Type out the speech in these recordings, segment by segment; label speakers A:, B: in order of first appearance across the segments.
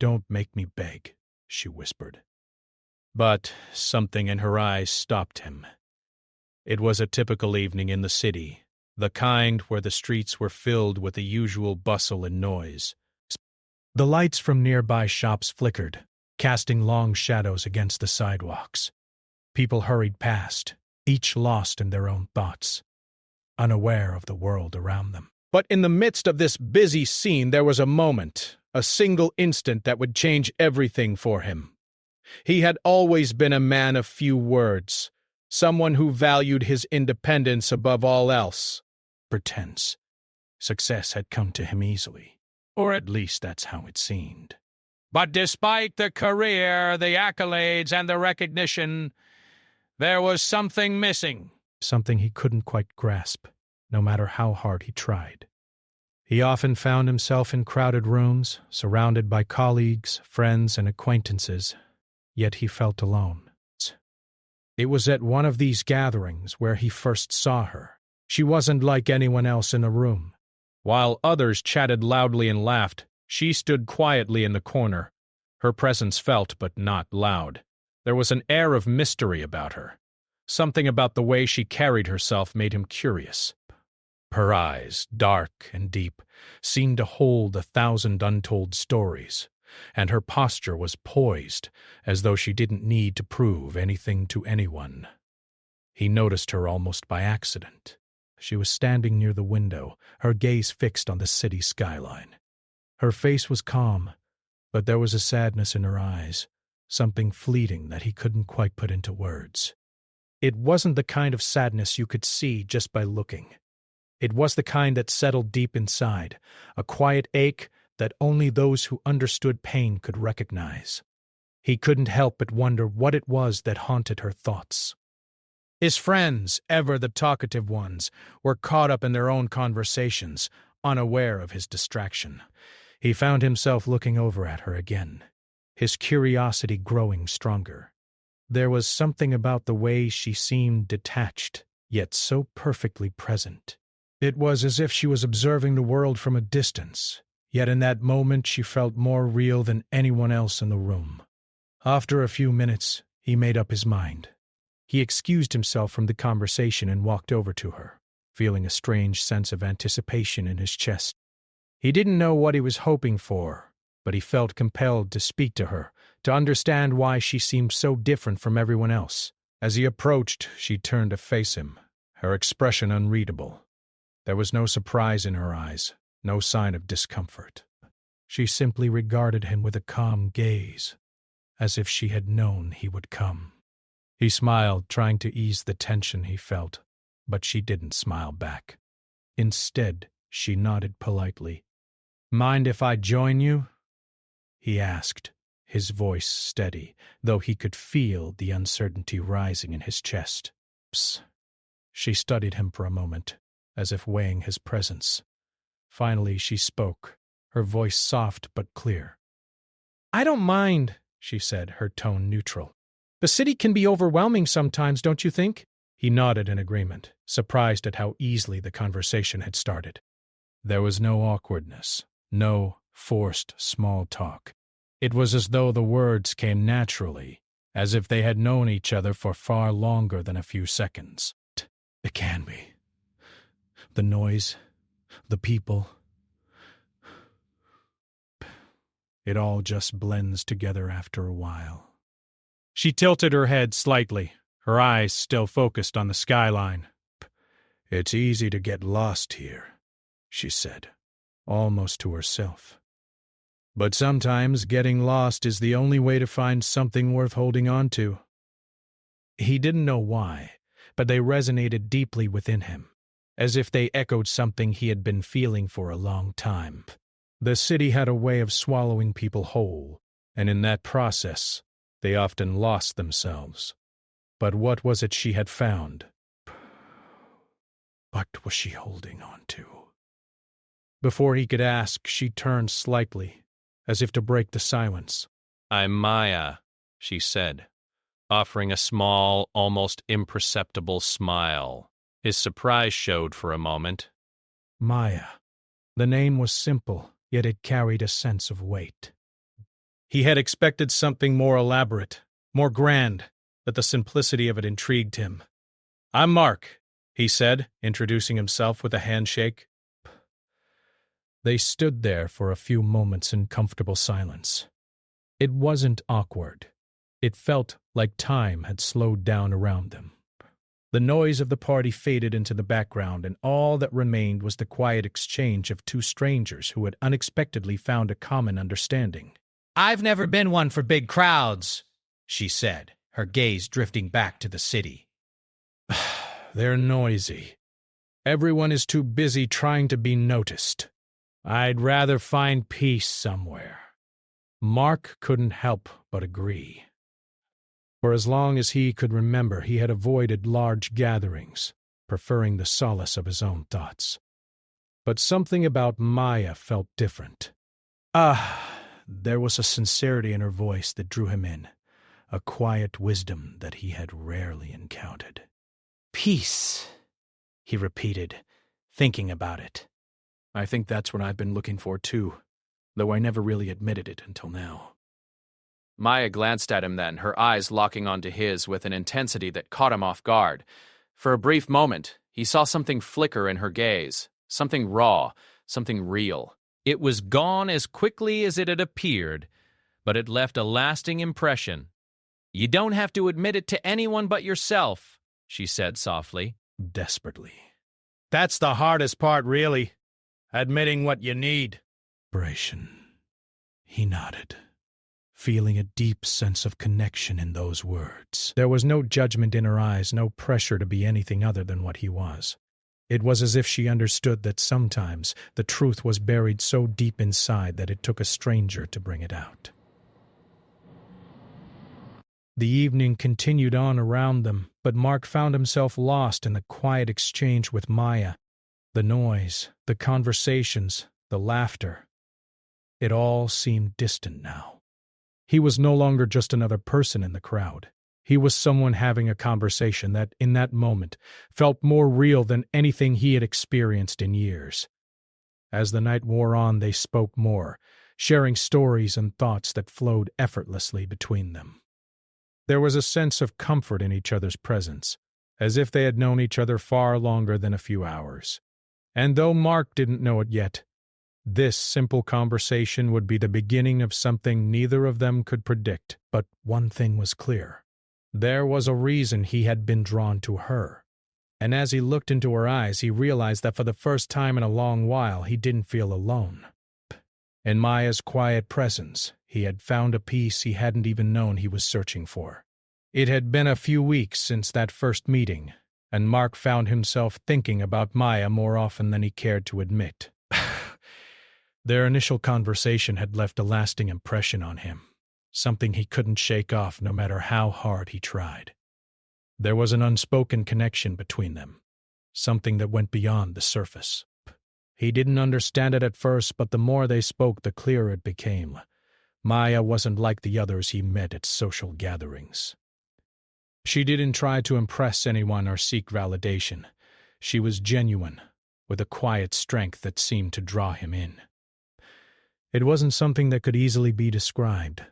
A: "Don't make me beg," she whispered. But something in her eyes stopped him. It was a typical evening in the city, the kind where the streets were filled with the usual bustle and noise. The lights from nearby shops flickered, casting long shadows against the sidewalks. People hurried past, each lost in their own thoughts, unaware of the world around them. But in the midst of this busy scene there was a moment, a single instant that would change everything for him. He had always been a man of few words, someone who valued his independence above all else. Pretense. Success had come to him easily, or at least that's how it seemed. But despite the career, the accolades, and the recognition, there was something missing. Something he couldn't quite grasp, no matter how hard he tried. He often found himself in crowded rooms, surrounded by colleagues, friends, and acquaintances, yet he felt alone. It was at one of these gatherings where he first saw her. She wasn't like anyone else in the room. While others chatted loudly and laughed, she stood quietly in the corner, her presence felt but not loud. There was an air of mystery about her. Something about the way she carried herself made him curious. Her eyes, dark and deep, seemed to hold 1,000 untold stories, and her posture was poised, as though she didn't need to prove anything to anyone. He noticed her almost by accident. She was standing near the window, her gaze fixed on the city skyline. Her face was calm, but there was a sadness in her eyes, something fleeting that he couldn't quite put into words. It wasn't the kind of sadness you could see just by looking. It was the kind that settled deep inside, a quiet ache that only those who understood pain could recognize. He couldn't help but wonder what it was that haunted her thoughts. His friends, ever the talkative ones, were caught up in their own conversations, unaware of his distraction. He found himself looking over at her again, his curiosity growing stronger. There was something about the way she seemed detached, yet so perfectly present. It was as if she was observing the world from a distance, yet in that moment she felt more real than anyone else in the room. After a few minutes, he made up his mind. He excused himself from the conversation and walked over to her, feeling a strange sense of anticipation in his chest. He didn't know what he was hoping for, but he felt compelled to speak to her, to understand why she seemed so different from everyone else. As he approached, she turned to face him, her expression unreadable. There was no surprise in her eyes, no sign of discomfort. She simply regarded him with a calm gaze, as if she had known he would come. He smiled, trying to ease the tension he felt, but she didn't smile back. Instead, she nodded politely. "Mind if I join you?" he asked, his voice steady, though he could feel the uncertainty rising in his chest. Psst. She studied him for a moment, as if weighing his presence. Finally she spoke, her voice soft but clear. "I don't mind," she said, her tone neutral. "The city can be overwhelming sometimes, don't you think?" He nodded in agreement, surprised at how easily the conversation had started. There was no awkwardness, no forced small talk. It was as though the words came naturally, as if they had known each other for far longer than a few seconds. It can be. The noise, the people. It all just blends together after a while. She tilted her head slightly, her eyes still focused on the skyline. "It's easy to get lost here," she said, almost to herself. "But sometimes getting lost is the only way to find something worth holding on to." He didn't know why, but they resonated deeply within him, as if they echoed something he had been feeling for a long time. The city had a way of swallowing people whole, and in that process, they often lost themselves. But what was it she had found? What was she holding on to? Before he could ask, she turned slightly, as if to break the silence. "I'm Maya," she said, offering a small, almost imperceptible smile. His surprise showed for a moment. Maya. The name was simple, yet it carried a sense of weight. He had expected something more elaborate, more grand, but the simplicity of it intrigued him. "I'm Mark," he said, introducing himself with a handshake. They stood there for a few moments in comfortable silence. It wasn't awkward. It felt like time had slowed down around them. The noise of the party faded into the background, and all that remained was the quiet exchange of two strangers who had unexpectedly found a common understanding. "I've never been one for big crowds," she said, her gaze drifting back to the city. "They're noisy. Everyone is too busy trying to be noticed. I'd rather find peace somewhere." Mark couldn't help but agree. For as long as he could remember, he had avoided large gatherings, preferring the solace of his own thoughts. But something about Maya felt different. There was a sincerity in her voice that drew him in, a quiet wisdom that he had rarely encountered. "Peace," he repeated, thinking about it. "I think that's what I've been looking for, too, though I never really admitted it until now."
B: Maya glanced at him then, her eyes locking onto his with an intensity that caught him off guard. For a brief moment, he saw something flicker in her gaze, something raw, something real. It was gone as quickly as it had appeared, but it left a lasting impression. "You don't have to admit it to anyone but yourself," she said softly.
A: Desperately. "That's the hardest part, really. Admitting what you need." Desperation. He nodded, feeling a deep sense of connection in those words. There was no judgment in her eyes, no pressure to be anything other than what he was. It was as if she understood that sometimes the truth was buried so deep inside that it took a stranger to bring it out. The evening continued on around them, but Mark found himself lost in the quiet exchange with Maya. The noise, the conversations, the laughter. It all seemed distant now. He was no longer just another person in the crowd. He was someone having a conversation that, in that moment, felt more real than anything he had experienced in years. As the night wore on, they spoke more, sharing stories and thoughts that flowed effortlessly between them. There was a sense of comfort in each other's presence, as if they had known each other far longer than a few hours. And though Mark didn't know it yet, this simple conversation would be the beginning of something neither of them could predict. But one thing was clear. There was a reason he had been drawn to her. And as he looked into her eyes, he realized that for the first time in a long while, he didn't feel alone. In Maya's quiet presence, he had found a peace he hadn't even known he was searching for. It had been a few weeks since that first meeting, and Mark found himself thinking about Maya more often than he cared to admit. Their initial conversation had left a lasting impression on him, something he couldn't shake off no matter how hard he tried. There was an unspoken connection between them, something that went beyond the surface. He didn't understand it at first, but the more they spoke, the clearer it became. Maya wasn't like the others he met at social gatherings. She didn't try to impress anyone or seek validation. She was genuine, with a quiet strength that seemed to draw him in. It wasn't something that could easily be described,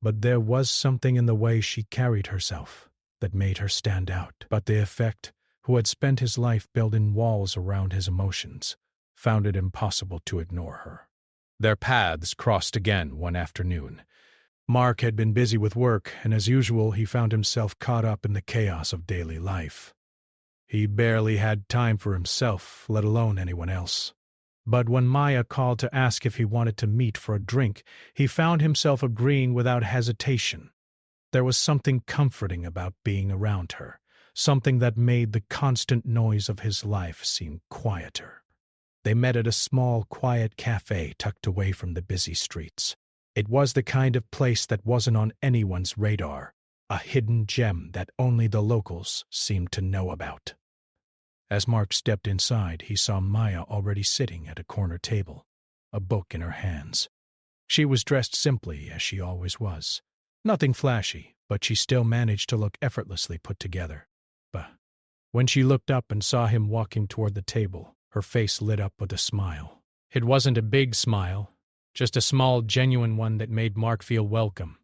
A: but there was something in the way she carried herself that made her stand out. But the effect, who had spent his life building walls around his emotions, found it impossible to ignore her. Their paths crossed again one afternoon. Mark had been busy with work, and as usual he found himself caught up in the chaos of daily life. He barely had time for himself, let alone anyone else. But when Maya called to ask if he wanted to meet for a drink, he found himself agreeing without hesitation. There was something comforting about being around her, something that made the constant noise of his life seem quieter. They met at a small, quiet cafe tucked away from the busy streets. It was the kind of place that wasn't on anyone's radar, a hidden gem that only the locals seemed to know about. As Mark stepped inside, he saw Maya already sitting at a corner table, a book in her hands. She was dressed simply, as she always was. Nothing flashy, but she still managed to look effortlessly put together. But when she looked up and saw him walking toward the table, her face lit up with a smile. It wasn't a big smile, just a small, genuine one that made Mark feel welcome.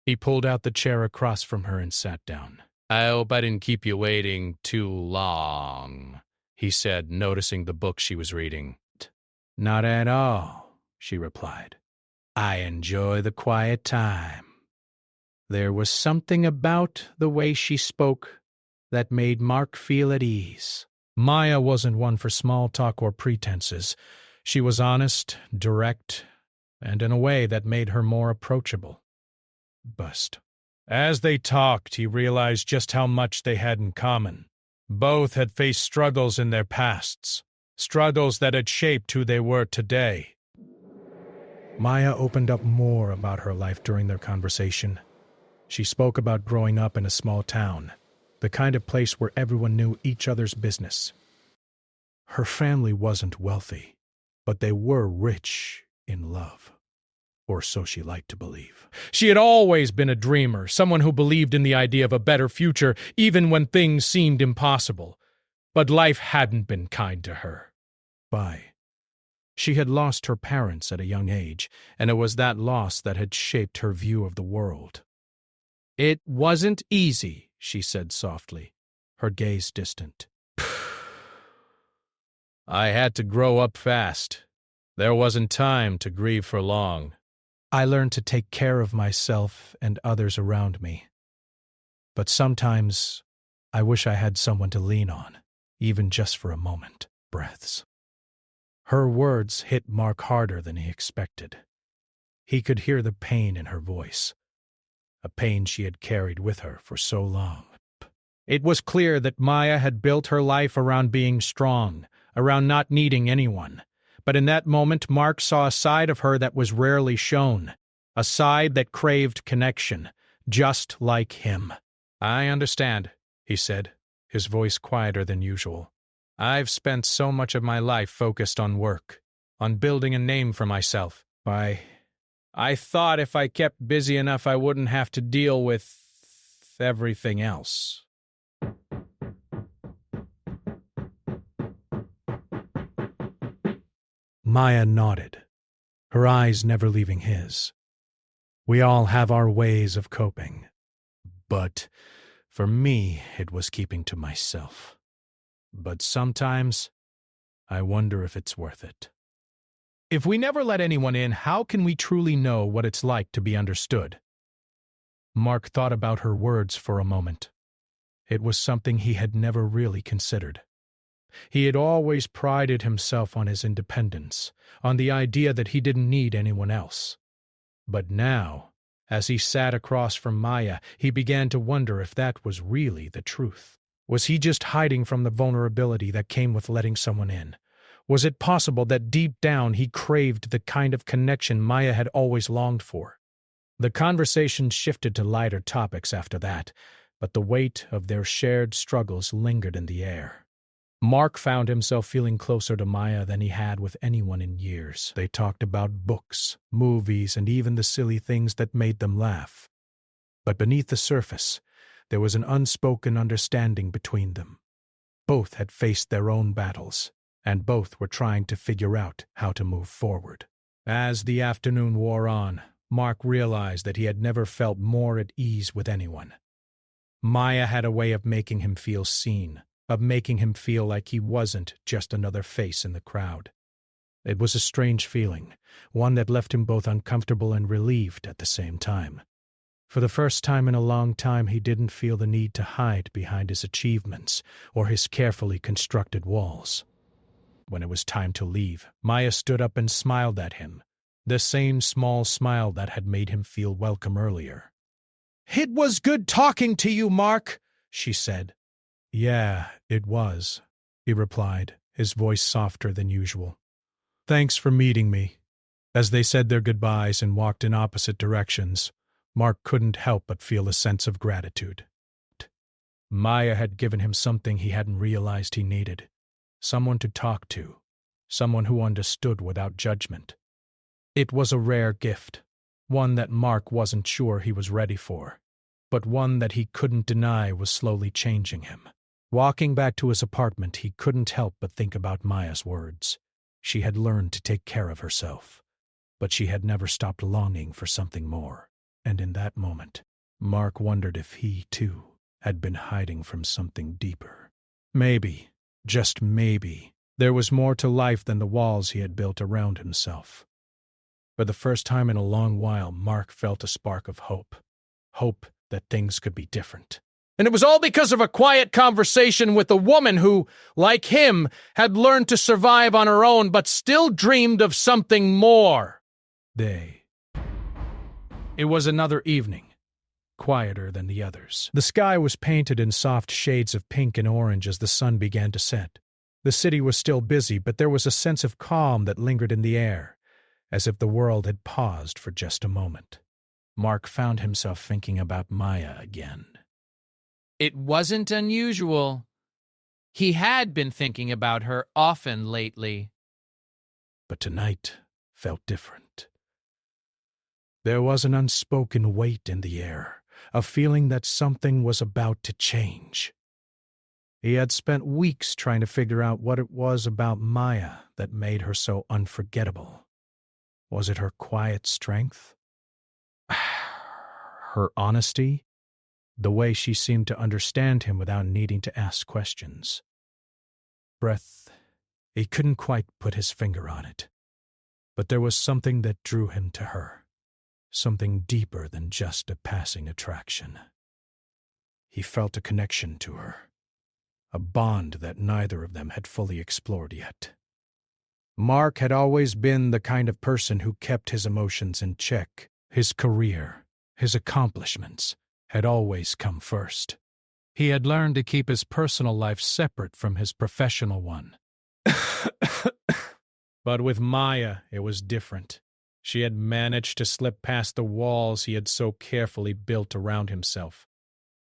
A: He pulled out the chair across from her and sat down. "I hope I didn't keep you waiting too long," he said, noticing the book she was reading. "Not at all," she replied. "I enjoy the quiet time." There was something about the way she spoke that made Mark feel at ease. Maya wasn't one for small talk or pretenses. She was honest, direct, and in a way that made her more approachable. As they talked, he realized just how much they had in common. Both had faced struggles in their pasts, struggles that had shaped who they were today. Maya opened up more about her life during their conversation. She spoke about growing up in a small town, the kind of place where everyone knew each other's business. Her family wasn't wealthy, but they were rich in love. Or so she liked to believe. She had always been a dreamer, someone who believed in the idea of a better future, even when things seemed impossible. But life hadn't been kind to her. She had lost her parents at a young age, and it was that loss that had shaped her view of the world. "It wasn't easy," she said softly, her gaze distant. "I had to grow up fast. There wasn't time to grieve for long. I learned to take care of myself and others around me. But sometimes I wish I had someone to lean on, even just for a moment." Breaths. Her words hit Mark harder than he expected. He could hear the pain in her voice, a pain she had carried with her for so long. It was clear that Maya had built her life around being strong, around not needing anyone. But in that moment, Mark saw a side of her that was rarely shown, a side that craved connection, just like him. "I understand," he said, his voice quieter than usual. "I've spent so much of my life focused on work, on building a name for myself. I thought if I kept busy enough I wouldn't have to deal with everything else." Maya nodded, her eyes never leaving his. "We all have our ways of coping. But for me, it was keeping to myself. But sometimes I wonder if it's worth it. If we never let anyone in, how can we truly know what it's like to be understood?" Mark thought about her words for a moment. It was something he had never really considered. He had always prided himself on his independence, on the idea that he didn't need anyone else. But now, as he sat across from Maya, he began to wonder if that was really the truth. Was he just hiding from the vulnerability that came with letting someone in? Was it possible that deep down he craved the kind of connection Maya had always longed for? The conversation shifted to lighter topics after that, but the weight of their shared struggles lingered in the air. Mark found himself feeling closer to Maya than he had with anyone in years. They talked about books, movies, and even the silly things that made them laugh. But beneath the surface, there was an unspoken understanding between them. Both had faced their own battles, and both were trying to figure out how to move forward. As the afternoon wore on, Mark realized that he had never felt more at ease with anyone. Maya had a way of making him feel seen, of making him feel like he wasn't just another face in the crowd. It was a strange feeling, one that left him both uncomfortable and relieved at the same time. For the first time in a long time, he didn't feel the need to hide behind his achievements or his carefully constructed walls. When it was time to leave, Maya stood up and smiled at him, the same small smile that had made him feel welcome earlier. "It was good talking to you, Mark," she said. "Yeah, it was," he replied, his voice softer than usual. "Thanks for meeting me." As they said their goodbyes and walked in opposite directions, Mark couldn't help but feel a sense of gratitude. Maya had given him something he hadn't realized he needed. Someone to talk to, someone who understood without judgment. It was a rare gift, one that Mark wasn't sure he was ready for, but one that he couldn't deny was slowly changing him. Walking back to his apartment, he couldn't help but think about Maya's words. She had learned to take care of herself. but she had never stopped longing for something more, and in that moment, Mark wondered if he, too, had been hiding from something deeper. Maybe, just maybe, there was more to life than the walls he had built around himself. For the first time in a long while, Mark felt a spark of hope. Hope that things could be different. And it was all because of a quiet conversation with a woman who, like him, had learned to survive on her own but still dreamed of something more. It was another evening, quieter than the others. The sky was painted in soft shades of pink and orange as the sun began to set. The city was still busy, but there was a sense of calm that lingered in the air, as if the world had paused for just a moment. Mark found himself thinking about Maya again.
B: It wasn't unusual. He had been thinking about her often lately.
A: But tonight felt different. There was an unspoken weight in the air, a feeling that something was about to change. He had spent weeks trying to figure out what it was about Maya that made her so unforgettable. Was it her quiet strength? Her honesty? The way she seemed to understand him without needing to ask questions. He couldn't quite put his finger on it. But there was something that drew him to her. Something deeper than just a passing attraction. He felt a connection to her. A bond that neither of them had fully explored yet. Mark had always been the kind of person who kept his emotions in check. His career, his accomplishments, had always come first. He had learned to keep his personal life separate from his professional one. But with Maya, it was different. She had managed to slip past the walls he had so carefully built around himself.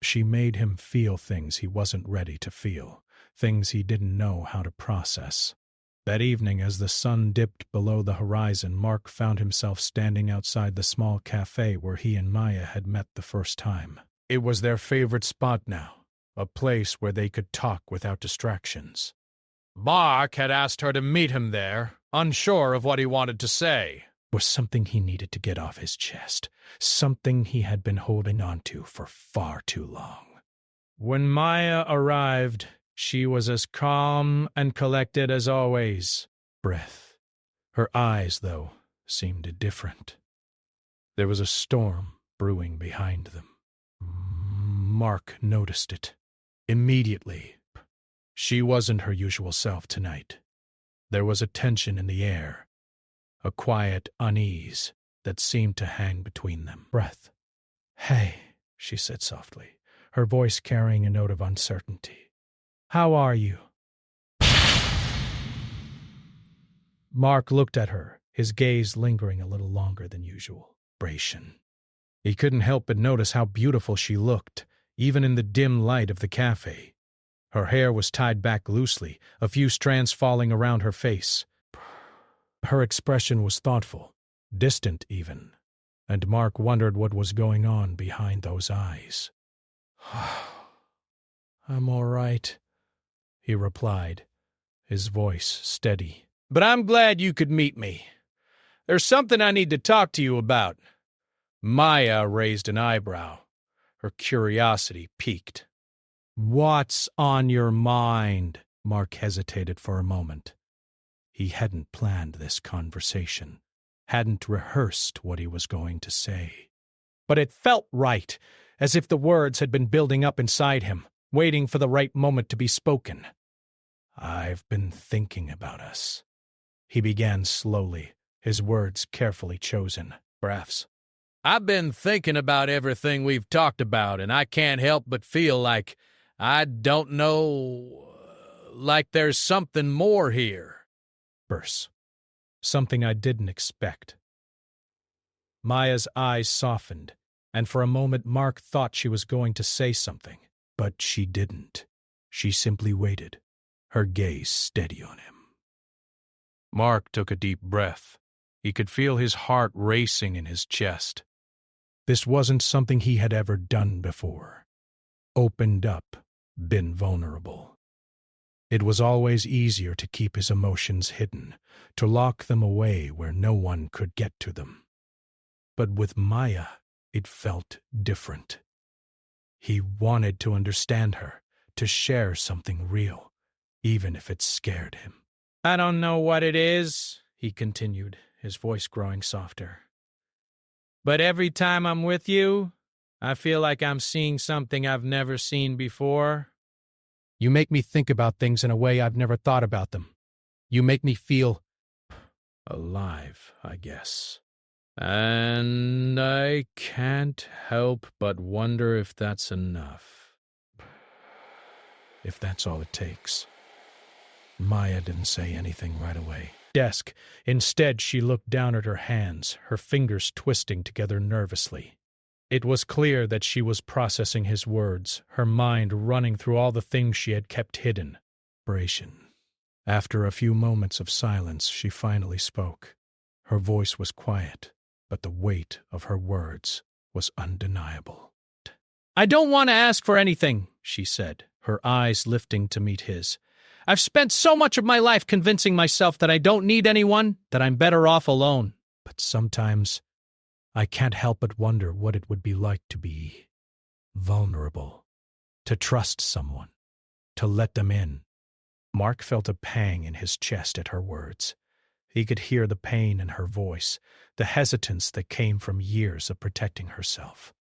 A: She made him feel things he wasn't ready to feel, things he didn't know how to process. That evening, as the sun dipped below the horizon, Mark found himself standing outside the small cafe where he and Maya had met the first time. It was their favorite spot now, a place where they could talk without distractions. Mark had asked her to meet him there, unsure of what he wanted to say. It was something he needed to get off his chest, something he had been holding on to for far too long. When Maya arrived, she was as calm and collected as always. Her eyes, though, seemed different. There was a storm brewing behind them. Mark noticed it. Immediately. She wasn't her usual self tonight. There was a tension in the air, a quiet unease that seemed to hang between them. Hey, she said softly, her voice carrying a note of uncertainty. How are you? Mark looked at her, his gaze lingering a little longer than usual. He couldn't help but notice how beautiful she looked, even in the dim light of the cafe. Her hair was tied back loosely, a few strands falling around her face. Her expression was thoughtful, distant even, and Mark wondered what was going on behind those eyes. I'm all right, he replied, his voice steady. But I'm glad you could meet me. There's something I need to talk to you about. Maya raised an eyebrow. Her curiosity piqued. What's on your mind? Mark hesitated for a moment. He hadn't planned this conversation, hadn't rehearsed what he was going to say. But it felt right, as if the words had been building up inside him, waiting for the right moment to be spoken. I've been thinking about us. He began slowly, his words carefully chosen. I've been thinking about everything we've talked about, and I can't help but feel like I don't know, like there's something more here. Something I didn't expect. Maya's eyes softened, and for a moment Mark thought she was going to say something, but she didn't. She simply waited, her gaze steady on him. Mark took a deep breath. He could feel his heart racing in his chest. This wasn't something he had ever done before. Opened up, been vulnerable. It was always easier to keep his emotions hidden, to lock them away where no one could get to them. But with Maya, it felt different. He wanted to understand her, to share something real, even if it scared him. "I don't know what it is," he continued, his voice growing softer. "But every time I'm with you, I feel like I'm seeing something I've never seen before. You make me think about things in a way I've never thought about them. You make me feel alive, I guess. And I can't help but wonder if that's enough. If that's all it takes." Maya didn't say anything right away. Desk. Instead, she looked down at her hands, her fingers twisting together nervously. It was clear that she was processing his words, her mind running through all the things she had kept hidden. After a few moments of silence, she finally spoke. Her voice was quiet, but the weight of her words was undeniable. "I don't want to ask for anything," she said, her eyes lifting to meet his. "I've spent so much of my life convincing myself that I don't need anyone, that I'm better off alone. But sometimes I can't help but wonder what it would be like to be vulnerable, to trust someone, to let them in." Mark felt a pang in his chest at her words. He could hear the pain in her voice, the hesitance that came from years of protecting herself.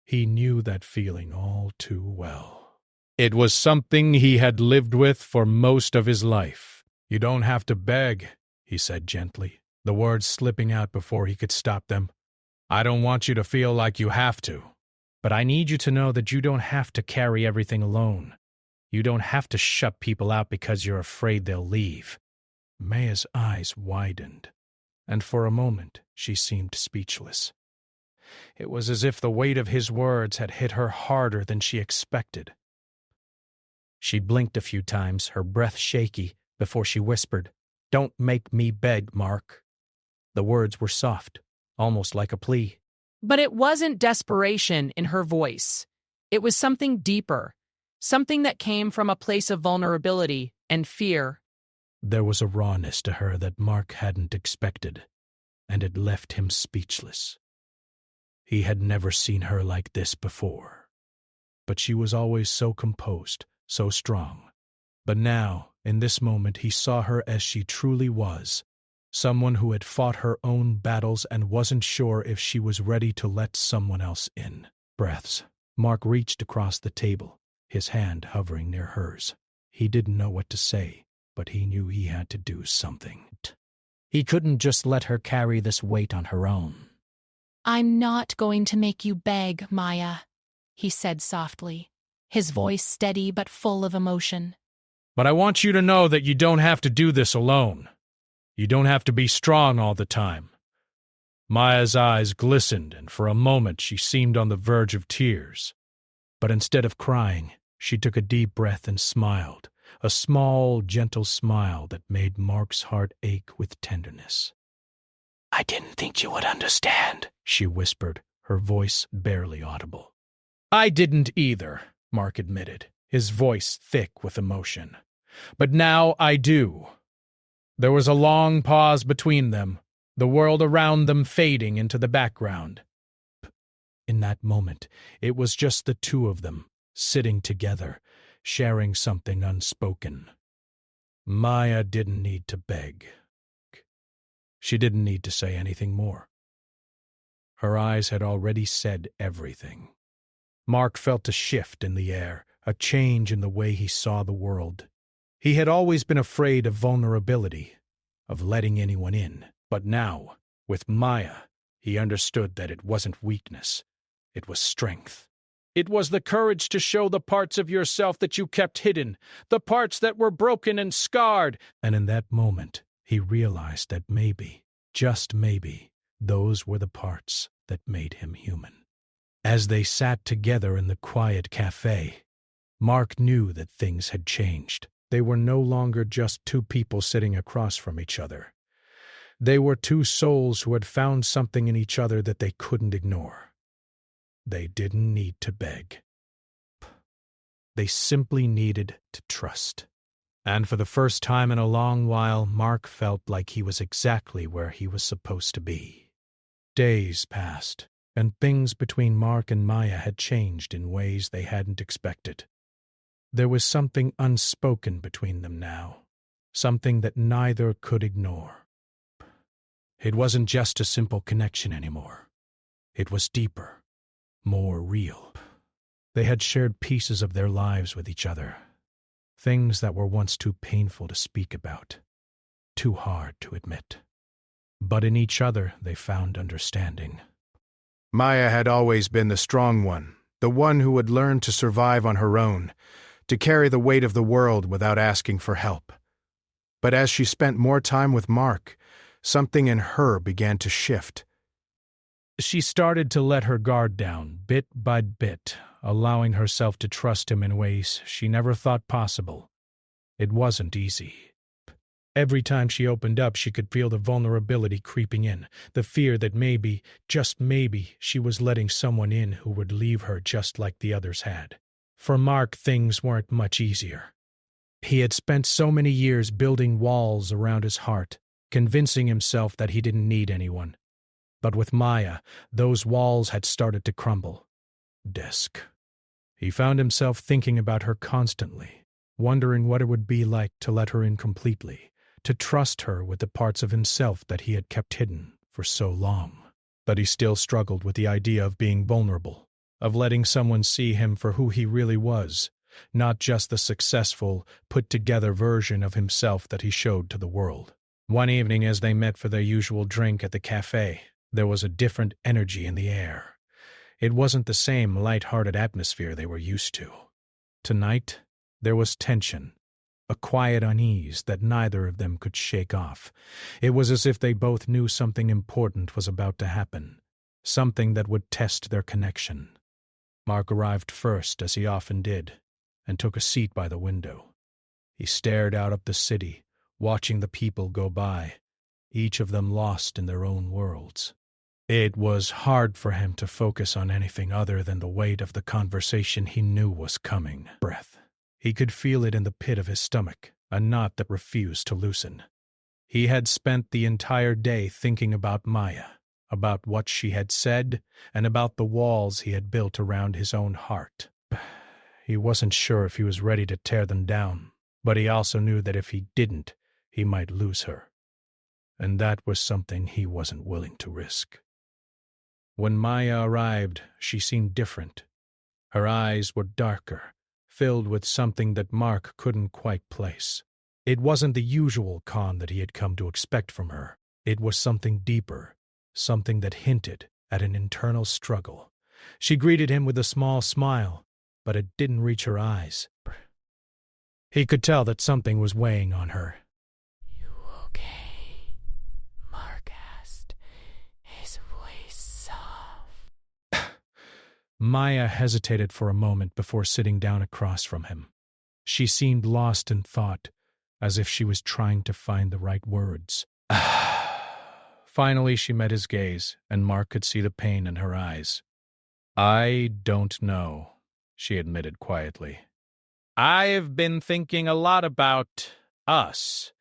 A: He knew that feeling all too well. It was something he had lived with for most of his life. "You don't have to beg," he said gently, the words slipping out before he could stop them. "I don't want you to feel like you have to. But I need you to know that you don't have to carry everything alone. You don't have to shut people out because you're afraid they'll leave." Maya's eyes widened, and for a moment she seemed speechless. It was as if the weight of his words had hit her harder than she expected. She blinked a few times, her breath shaky, before she whispered, "Don't make me beg, Mark." The words were soft, almost like a plea.
C: But it wasn't desperation in her voice. It was something deeper, something that came from a place of vulnerability and fear.
A: There was a rawness to her that Mark hadn't expected, and it left him speechless. He had never seen her like this before. But she was always so composed, so strong. But now, in this moment, he saw her as she truly was, someone who had fought her own battles and wasn't sure if she was ready to let someone else in. Breaths. Mark reached across the table, his hand hovering near hers. He didn't know what to say, but he knew he had to do something. He couldn't just let her carry this weight on her own.
C: "I'm not going to make you beg, Maya," he said softly, his voice steady but full of emotion.
A: "But I want you to know that you don't have to do this alone. You don't have to be strong all the time." Maya's eyes glistened, and for a moment she seemed on the verge of tears. But instead of crying, she took a deep breath and smiled, a small, gentle smile that made Mark's heart ache with tenderness. "I didn't think you would understand," she whispered, her voice barely audible. "I didn't either," Mark admitted, his voice thick with emotion. "But now I do." There was a long pause between them, the world around them fading into the background. In that moment, it was just the two of them, sitting together, sharing something unspoken. Maya didn't need to beg. She didn't need to say anything more. Her eyes had already said everything. Mark felt a shift in the air, a change in the way he saw the world. He had always been afraid of vulnerability, of letting anyone in, but now, with Maya, he understood that it wasn't weakness, it was strength. It was the courage to show the parts of yourself that you kept hidden, the parts that were broken and scarred. And in that moment, he realized that maybe, just maybe, those were the parts that made him human. As they sat together in the quiet cafe, Mark knew that things had changed. They were no longer just two people sitting across from each other. They were two souls who had found something in each other that they couldn't ignore. They didn't need to beg. They simply needed to trust. And for the first time in a long while, Mark felt like he was exactly where he was supposed to be. Days passed, and things between Mark and Maya had changed in ways they hadn't expected. There was something unspoken between them now, something that neither could ignore. It wasn't just a simple connection anymore. It was deeper, more real. They had shared pieces of their lives with each other, things that were once too painful to speak about, too hard to admit. But in each other they found understanding.
D: Maya had always been the strong one, the one who would learn to survive on her own, to carry the weight of the world without asking for help. But as she spent more time with Mark, something in her began to shift.
A: She started to let her guard down, bit by bit, allowing herself to trust him in ways she never thought possible. It wasn't easy. Every time she opened up, she could feel the vulnerability creeping in, the fear that maybe, just maybe, she was letting someone in who would leave her just like the others had. For Mark, things weren't much easier. He had spent so many years building walls around his heart, convincing himself that he didn't need anyone. But with Maya, those walls had started to crumble. Desk. He found himself thinking about her constantly, wondering what it would be like to let her in completely, to trust her with the parts of himself that he had kept hidden for so long. But he still struggled with the idea of being vulnerable, of letting someone see him for who he really was, not just the successful, put-together version of himself that he showed to the world. One evening as they met for their usual drink at the cafe, there was a different energy in the air. It wasn't the same light-hearted atmosphere they were used to. Tonight, there was tension, a quiet unease that neither of them could shake off. It was as if they both knew something important was about to happen, something that would test their connection. Mark arrived first, as he often did, and took a seat by the window. He stared out at the city, watching the people go by, each of them lost in their own worlds. It was hard for him to focus on anything other than the weight of the conversation he knew was coming. Breath. He could feel it in the pit of his stomach, a knot that refused to loosen. He had spent the entire day thinking about Maya, about what she had said, and about the walls he had built around his own heart. He wasn't sure if he was ready to tear them down, but he also knew that if he didn't, he might lose her. And that was something he wasn't willing to risk. When Maya arrived, she seemed different. Her eyes were darker, filled with something that Mark couldn't quite place. It wasn't the usual calm that he had come to expect from her. It was something deeper, something that hinted at an internal struggle. She greeted him with a small smile, but it didn't reach her eyes. He could tell that something was weighing on her.
C: "You okay?" Mark asked, his voice soft.
A: Maya hesitated for a moment before sitting down across from him. She seemed lost in thought, as if she was trying to find the right words. Finally, she met his gaze, and Mark could see the pain in her eyes. "I don't know," she admitted quietly. "I've been thinking a lot about us,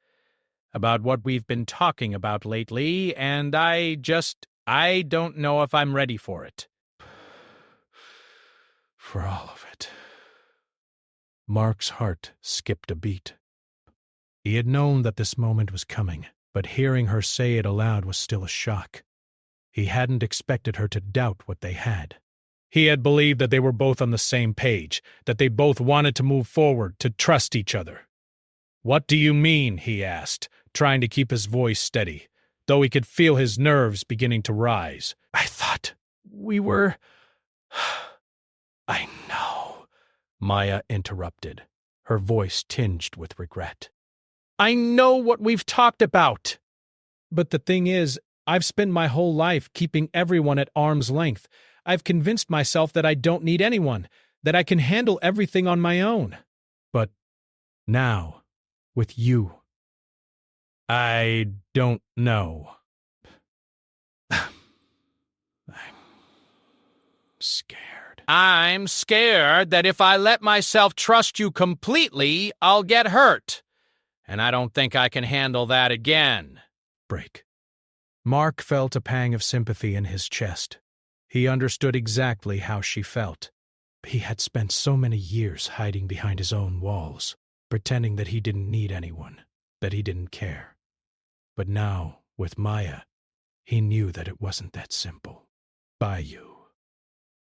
A: about what we've been talking about lately, and I don't know if I'm ready for it." For all of it. Mark's heart skipped a beat. He had known that this moment was coming, but hearing her say it aloud was still a shock. He hadn't expected her to doubt what they had. He had believed that they were both on the same page, that they both wanted to move forward, to trust each other. "What do you mean?" he asked, trying to keep his voice steady, though he could feel his nerves beginning to rise. "I thought we were—" "I know," Maya interrupted, her voice tinged with regret. "I know what we've talked about. But the thing is, I've spent my whole life keeping everyone at arm's length. I've convinced myself that I don't need anyone, that I can handle everything on my own. But now, with you, I don't know. I'm scared."
B: "I'm scared that if I let myself trust you completely, I'll get hurt.
A: and I don't think I can handle that again.
D: Break. Mark felt a pang of sympathy in his chest. He understood exactly how she felt. He had spent so many years hiding behind his own walls, pretending that he didn't need anyone, that he didn't care. But now, with Maya, he knew that it wasn't that simple. Bayou.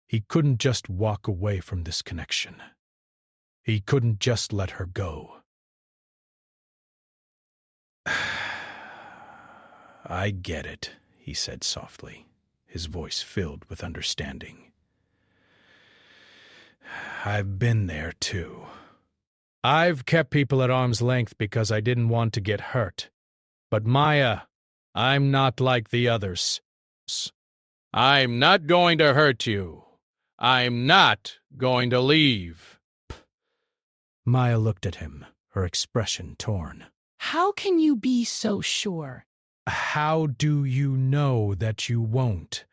D: He couldn't just walk away from this connection. He couldn't just let her go. I get it, he said softly, his voice filled with understanding. I've been there too. I've kept people at arm's length because I didn't want to get hurt. But Maya, I'm not like the others. I'm not going to hurt you. I'm not going to leave. Maya looked at him, her expression torn.
C: How can you be so sure?
D: How do you know that you won't?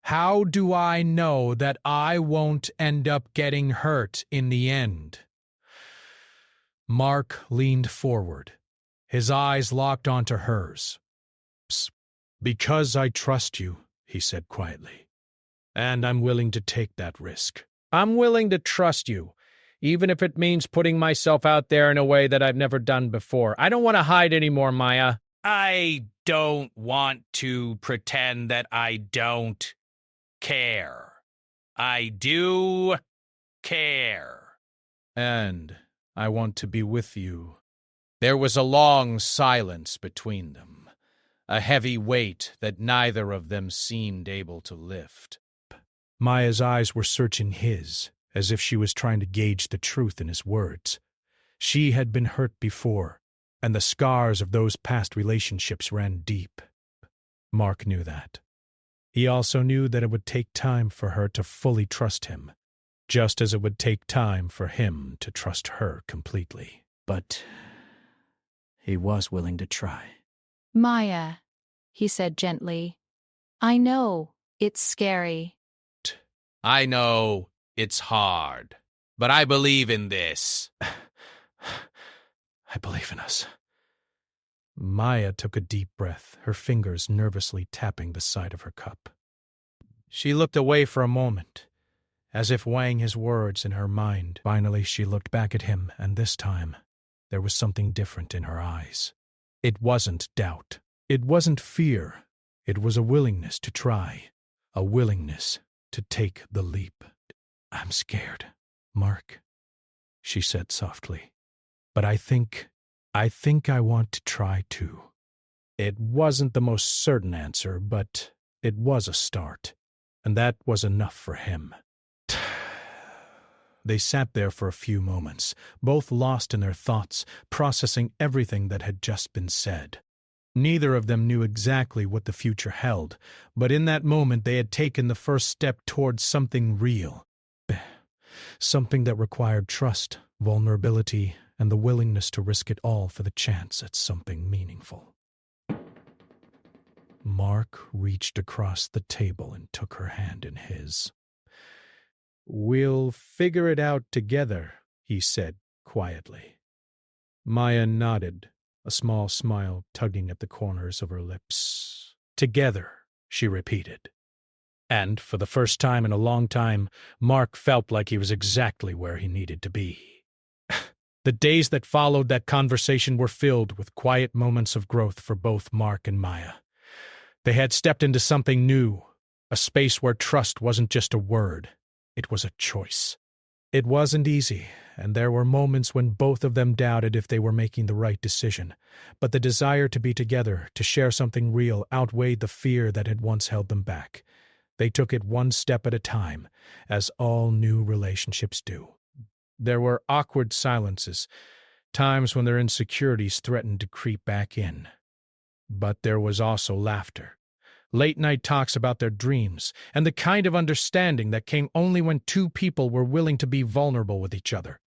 D: How do I know that I won't end up getting hurt in the end? Mark leaned forward, his eyes locked onto hers. Because I trust you, he said quietly, and I'm willing to take that risk. I'm willing to trust you, even if it means putting myself out there in a way that I've never done before. I don't want to hide anymore, Maya. I don't want to pretend that I don't care. I do care. And I want to be with you. There was a long silence between them, a heavy weight that neither of them seemed able to lift. Maya's eyes were searching his, as if she was trying to gauge the truth in his words. She had been hurt before, and the scars of those past relationships ran deep. Mark knew that. He also knew that it would take time for her to fully trust him, just as it would take time for him to trust her completely. But he was willing to try.
E: Maya, he said gently, I know it's scary.
A: I know it's hard, but I believe in this.
D: I believe in us. Maya took a deep breath, her fingers nervously tapping the side of her cup. She looked away for a moment, as if weighing his words in her mind. Finally, she looked back at him, and this time, there was something different in her eyes. It wasn't doubt. It wasn't fear. It was a willingness to try, a willingness to take the leap. I'm scared, Mark, she said softly. But I think I want to try too. It wasn't the most certain answer, but it was a start, and that was enough for him. They sat there for a few moments, both lost in their thoughts, processing everything that had just been said. Neither of them knew exactly what the future held, but in that moment they had taken the first step towards something real. Something that required trust, vulnerability, and the willingness to risk it all for the chance at something meaningful. Mark reached across the table and took her hand in his. We'll figure it out together, he said quietly. Maya nodded, a small smile tugging at the corners of her lips. Together, she repeated. And for the first time in a long time, Mark felt like he was exactly where he needed to be. The days that followed that conversation were filled with quiet moments of growth for both Mark and Maya. They had stepped into something new, a space where trust wasn't just a word, it was a choice. It wasn't easy, and there were moments when both of them doubted if they were making the right decision, but the desire to be together, to share something real, outweighed the fear that had once held them back. They took it one step at a time, as all new relationships do. There were awkward silences, times when their insecurities threatened to creep back in. But there was also laughter, late-night talks about their dreams, and the kind of understanding that came only when two people were willing to be vulnerable with each other.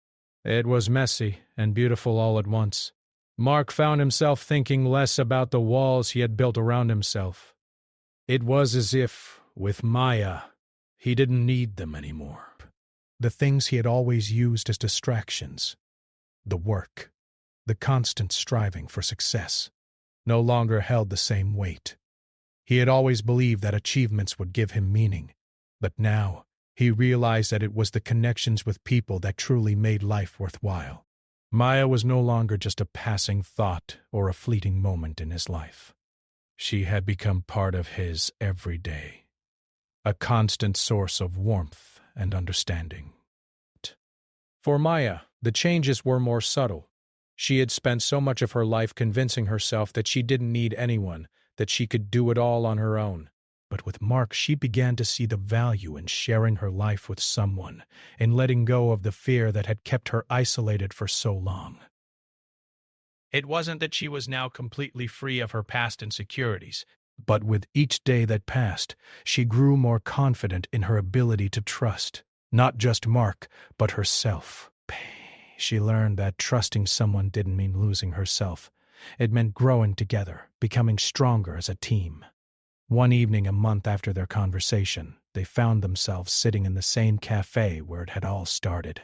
D: It was messy and beautiful all at once. Mark found himself thinking less about the walls he had built around himself. It was as if, with Maya, he didn't need them anymore. The things he had always used as distractions, the work, The constant striving for success no longer held the same weight. He had always believed that achievements would give him meaning, but now he realized that it was the connections with people that truly made life worthwhile. Maya was no longer just a passing thought or a fleeting moment in his life. She had become part of his every day, a constant source of warmth and understanding. For Maya, the changes were more subtle. She had spent so much of her life convincing herself that she didn't need anyone, that she could do it all on her own. But with Mark, she began to see the value in sharing her life with someone, in letting go of the fear that had kept her isolated for so long. It wasn't that she was now completely free of her past insecurities, but with each day that passed, she grew more confident in her ability to trust, not just Mark, but herself. She learned that trusting someone didn't mean losing herself. It meant growing together, becoming stronger as a team. One evening a month after their conversation, they found themselves sitting in the same cafe where it had all started.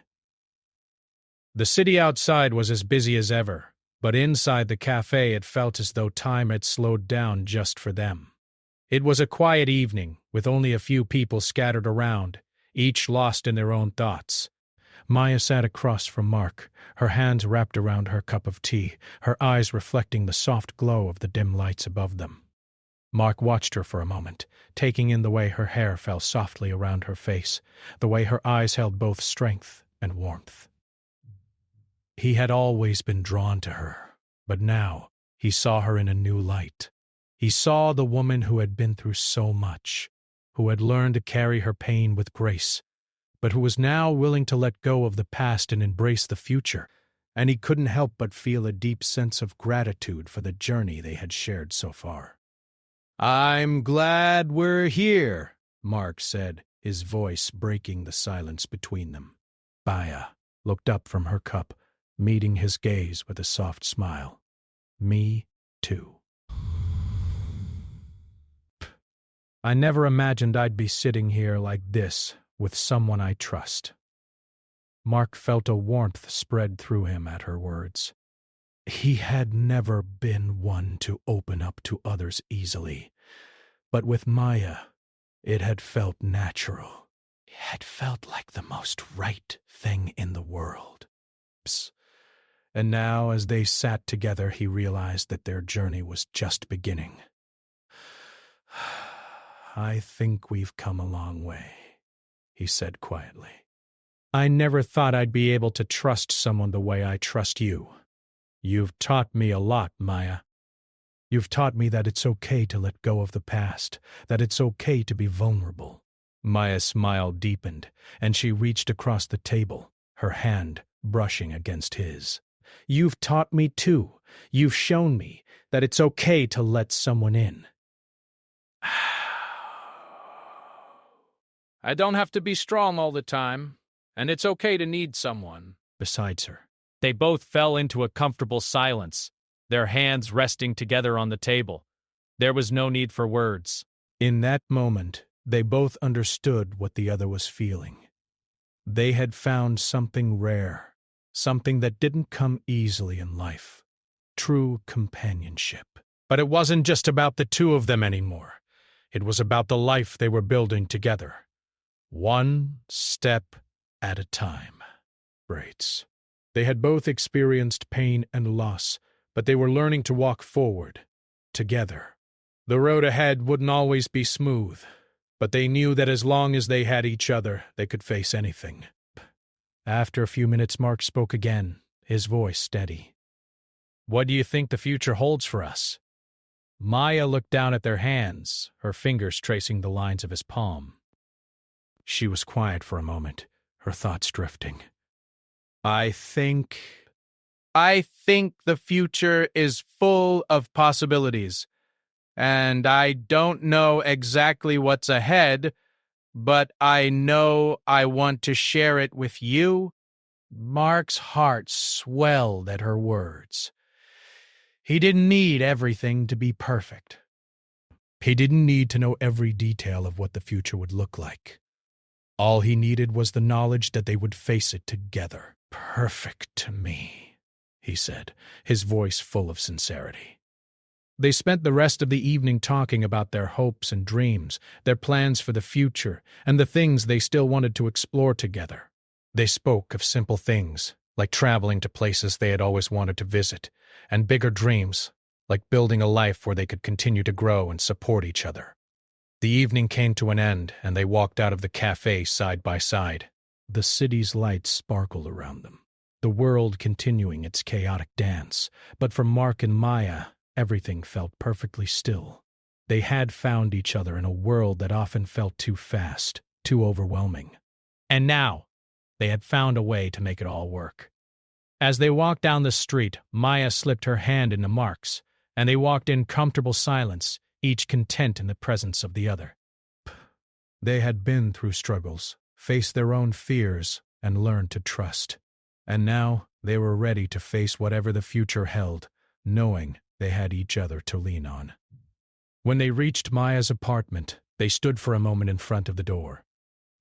D: The city outside was as busy as ever, but inside the cafe it felt as though time had slowed down just for them. It was a quiet evening, with only a few people scattered around, each lost in their own thoughts. Maya sat across from Mark, her hands wrapped around her cup of tea, her eyes reflecting the soft glow of the dim lights above them. Mark watched her for a moment, taking in the way her hair fell softly around her face, the way her eyes held both strength and warmth. He had always been drawn to her, but now he saw her in a new light. He saw the woman who had been through so much, who had learned to carry her pain with grace, but who was now willing to let go of the past and embrace the future, and he couldn't help but feel a deep sense of gratitude for the journey they had shared so far. "I'm glad we're here," Mark said, his voice breaking the silence between them. Maya looked up from her cup, meeting his gaze with a soft smile. "Me too." "I never imagined I'd be sitting here like this, with someone I trust." Mark felt a warmth spread through him at her words. He had never been one to open up to others easily, but with Maya, it had felt natural. It had felt like the most right thing in the world. And now, as they sat together, he realized that their journey was just beginning. "I think we've come a long way," he said quietly. "I never thought I'd be able to trust someone the way I trust you. You've taught me a lot, Maya. You've taught me that it's okay to let go of the past, that it's okay to be vulnerable." Maya's smile deepened, and she reached across the table, her hand brushing against his. "You've taught me too. You've shown me that it's okay to let someone in."
B: I don't have to be strong all the time, and it's okay to need someone
A: Besides her. They both fell into a comfortable silence, their hands resting together on the table. There was no need for words.
D: In that moment, they both understood what the other was feeling. They had found something rare, something that didn't come easily in life. True companionship.
A: But it wasn't just about the two of them anymore. It was about the life they were building together. One step at a time. Braids. They had both experienced pain and loss, but they were learning to walk forward, together. The road ahead wouldn't always be smooth, but they knew that as long as they had each other, they could face anything. After a few minutes, Mark spoke again, his voice steady. "What do you think the future holds for us?" Maya looked down at their hands, her fingers tracing the lines of his palm. She was quiet for a moment, her thoughts drifting. I think the future is full of possibilities, and I don't know exactly what's ahead, but I know I want to share it with you." Mark's heart swelled at her words. He didn't need everything to be perfect. He didn't need to know every detail of what the future would look like. All he needed was the knowledge that they would face it together. "Perfect to me," he said, his voice full of sincerity. They spent the rest of the evening talking about their hopes and dreams, their plans for the future, and the things they still wanted to explore together. They spoke of simple things, like traveling to places they had always wanted to visit, and bigger dreams, like building a life where they could continue to grow and support each other. The evening came to an end, and they walked out of the cafe side by side. The city's lights sparkled around them, the world continuing its chaotic dance. But for Mark and Maya, everything felt perfectly still. They had found each other in a world that often felt too fast, too overwhelming. And now, they had found a way to make it all work. As they walked down the street, Maya slipped her hand into Mark's, and they walked in comfortable silence, each content in the presence of the other. They had been through struggles, faced their own fears, and learned to trust. And now they were ready to face whatever the future held, knowing they had each other to lean on. When they reached Maya's apartment, they stood for a moment in front of the door.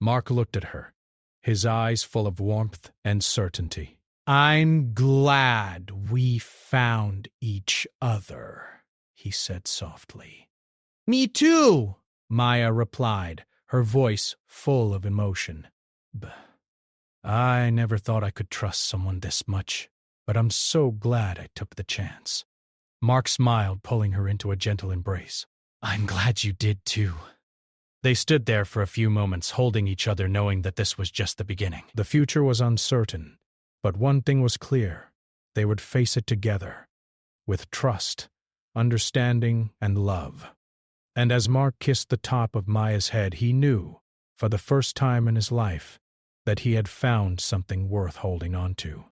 A: Mark looked at her, his eyes full of warmth and certainty. "I'm glad we found each other," he said softly. "Me too," Maya replied, her voice full of emotion. "I never thought I could trust someone this much, but I'm so glad I took the chance." Mark smiled, pulling her into a gentle embrace. "I'm glad you did too." They stood there for a few moments, holding each other, knowing that this was just the beginning. The future was uncertain, but one thing was clear: they would face it together, with trust, understanding, and love. And as Mark kissed the top of Maya's head, he knew, for the first time in his life, that he had found something worth holding on to.